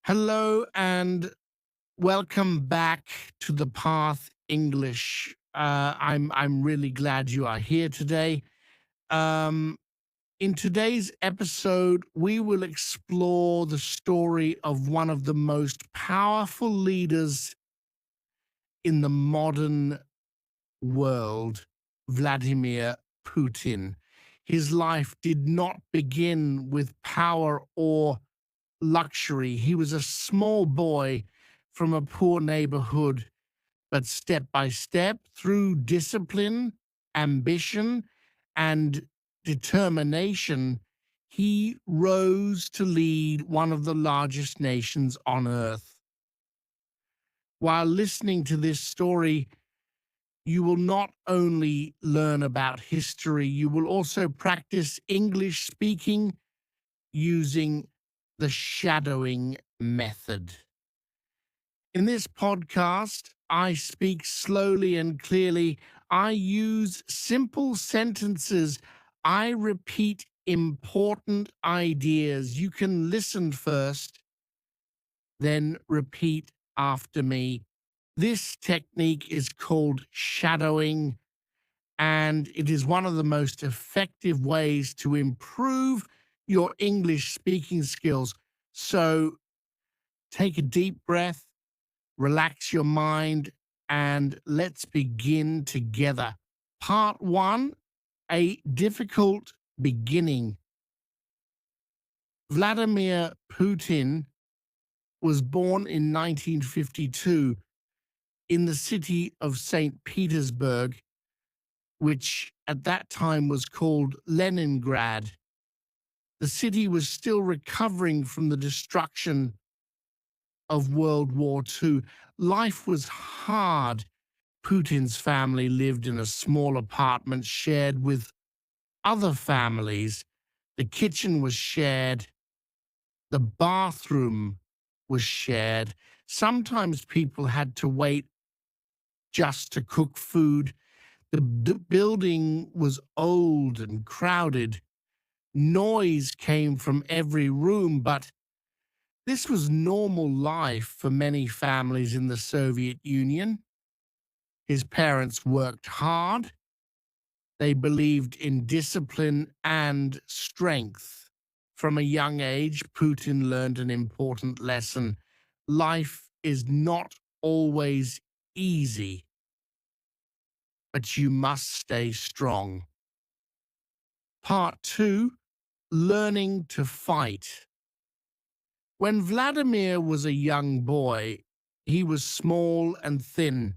Hello and welcome back to the Path English. I'm really glad you are here today. Um, in today's episode, we will explore the story of one of the most powerful leaders in the modern world, Vladimir Putin. His life did not begin with power or luxury. He was a small boy from a poor neighborhood, but step by step, through discipline, ambition, and determination, he rose to lead one of the largest nations on earth. While listening to this story, you will not only learn about history, you will also practice English speaking using the shadowing method. In this podcast, I speak slowly and clearly. I use simple sentences. I repeat important ideas. You can listen first, then repeat after me. This technique is called shadowing, and it is one of the most effective ways to improve your English speaking skills. So take a deep breath, relax your mind, and let's begin together. Part one, a difficult beginning. Vladimir Putin was born in 1952 in the city of St. Petersburg, which at that time was called Leningrad. The city was still recovering from the destruction of World War II. Life was hard. Putin's family lived in a small apartment shared with other families. The kitchen was shared. The bathroom was shared. Sometimes people had to wait just to cook food. The building was old and crowded. Noise came from every room, but this was normal life for many families in the Soviet Union. His parents worked hard. They believed in discipline and strength. From a young age, Putin learned an important lesson. Life is not always easy, but you must stay strong. Part two, learning to fight. When Vladimir was a young boy, he was small and thin.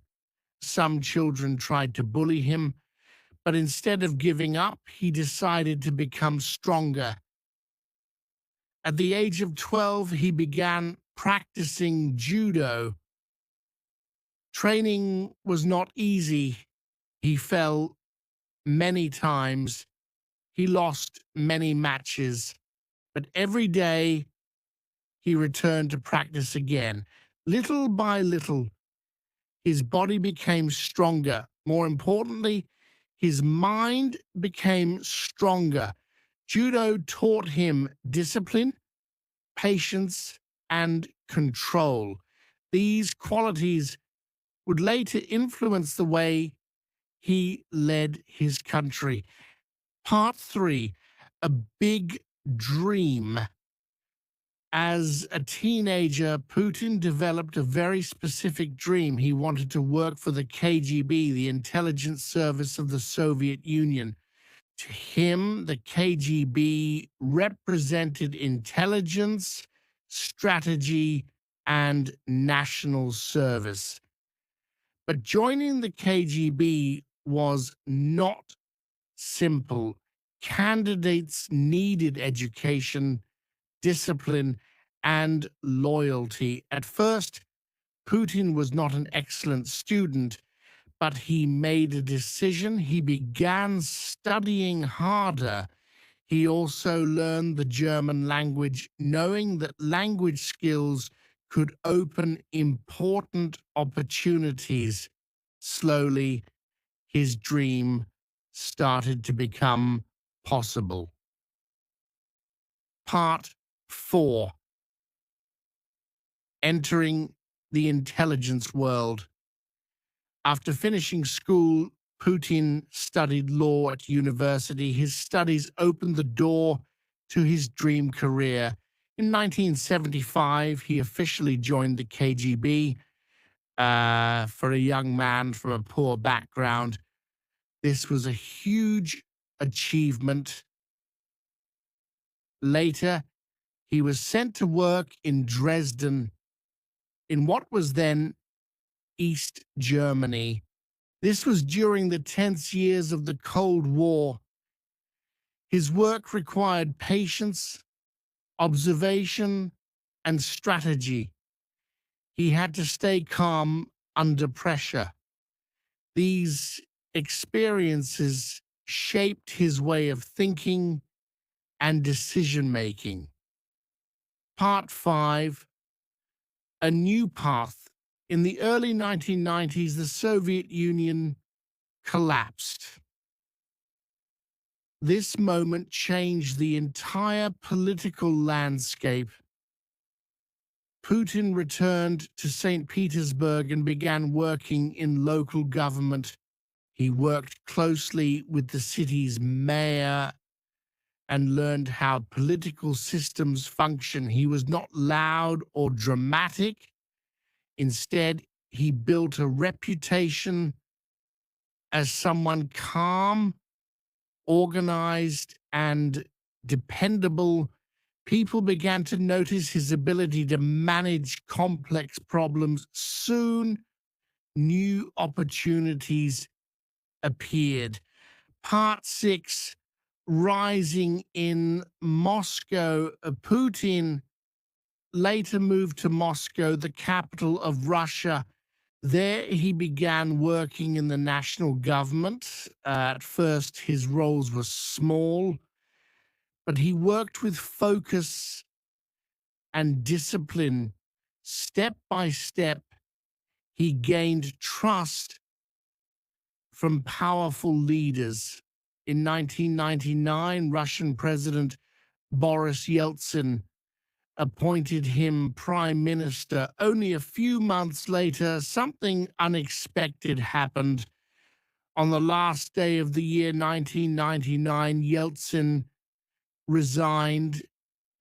Some children tried to bully him, but instead of giving up, he decided to become stronger. At the age of 12, he began practicing judo. Training was not easy. He fell many times. He lost many matches, but every day he returned to practice again. Little by little, his body became stronger. More importantly, his mind became stronger. Judo taught him discipline, patience, and control. These qualities would later influence the way he led his country. Part three, a big dream. As a teenager, Putin developed a very specific dream. He wanted to work for the KGB, the intelligence service of the Soviet Union. To him, the KGB represented intelligence, strategy, and national service. But joining the KGB was not simple. Candidates needed education, discipline, and loyalty. At first, Putin was not an excellent student, but he made a decision. He began studying harder. He also learned the German language, knowing that language skills could open important opportunities. Slowly, his dream started to become possible. Part 4, entering the intelligence world. After finishing school, Putin studied law at university. His studies opened the door to his dream career. In 1975, he officially joined the KGB. For a young man from a poor background, this was a huge achievement. Later, he was sent to work in Dresden, in what was then East Germany. This was during the tense years of the Cold War. His work required patience, observation, and strategy. He had to stay calm under pressure. These experiences shaped his way of thinking and decision making. Part 5: A New Path. In the early 1990s, the Soviet Union collapsed. This moment changed the entire political landscape. Putin returned to St. Petersburg and began working in local government. He worked closely with the city's mayor and learned how political systems function. He was not loud or dramatic. Instead, he built a reputation as someone calm, organized, and dependable. People began to notice his ability to manage complex problems. Soon, new opportunities appeared. Part 6: Rising in Moscow. Putin later moved to Moscow, the capital of Russia. There, he began working in the national government. At first, his roles were small, but he worked with focus and discipline. Step by step, he gained trust from powerful leaders. In 1999, Russian President Boris Yeltsin appointed him prime minister. Only a few months later, something unexpected happened. On the last day of the year 1999, Yeltsin resigned.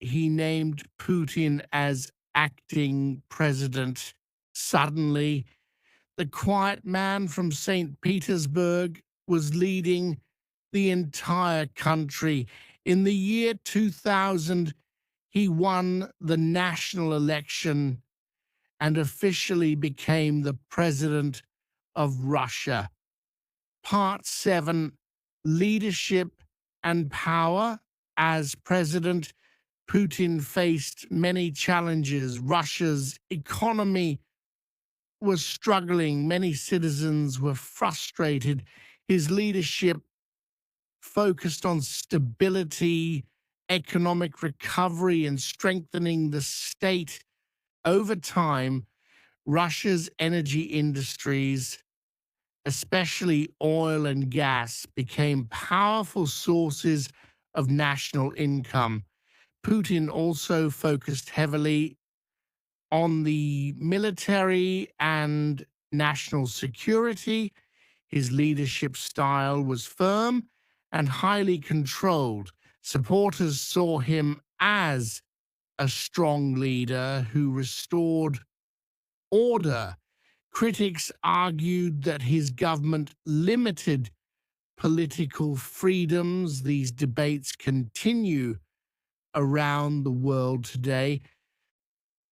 He named Putin as acting president. Suddenly, the quiet man from St. Petersburg was leading the entire country. In the year 2000, he won the national election and officially became the president of Russia. Part 7: Leadership and Power. As president, Putin faced many challenges. Russia's economy was struggling. Many citizens were frustrated. His leadership focused on stability, economic recovery, and strengthening the state. Over time, Russia's energy industries, especially oil and gas, became powerful sources of national income. Putin also focused heavily on the military and national security. His leadership style was firm and highly controlled. Supporters saw him as a strong leader who restored order. Critics argued that his government limited political freedoms. These debates continue around the world today.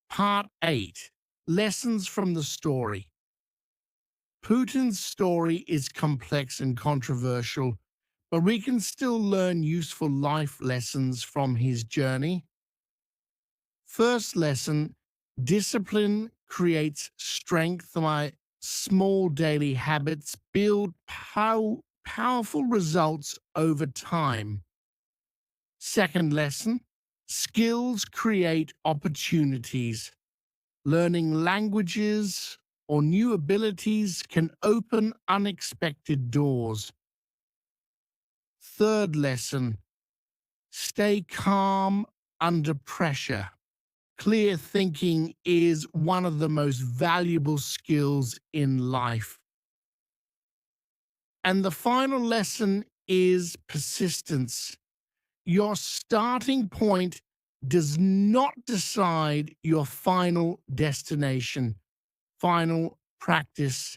Part 8: Lessons from the Story. Putin's story is complex and controversial, but we can still learn useful life lessons from his journey. First lesson: discipline creates strength. My small daily habits build powerful results over time. Second lesson: skills create opportunities. Learning languages or new abilities can open unexpected doors. Third lesson: stay calm under pressure. Clear thinking is one of the most valuable skills in life. And the final lesson is persistence. Your starting point does not decide your final destination, final practice.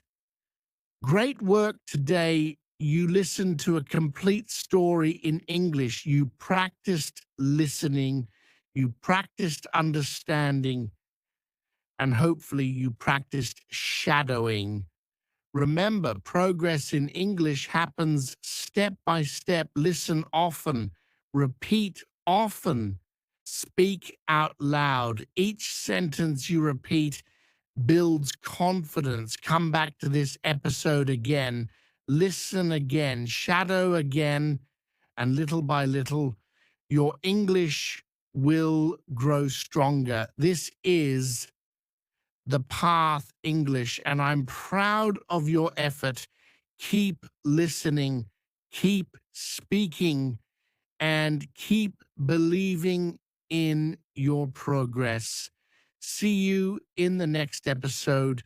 Great work today. You listened to a complete story in English. You practiced listening, you practiced understanding, and hopefully you practiced shadowing. Remember, progress in English happens step by step. Listen often, repeat often, speak out loud. Each sentence you repeat builds confidence. Come back to this episode again, listen again, shadow again, and little by little, your English will grow stronger. This is the Path English, and I'm proud of your effort. Keep listening, keep speaking, and keep believing in your progress. See you in the next episode.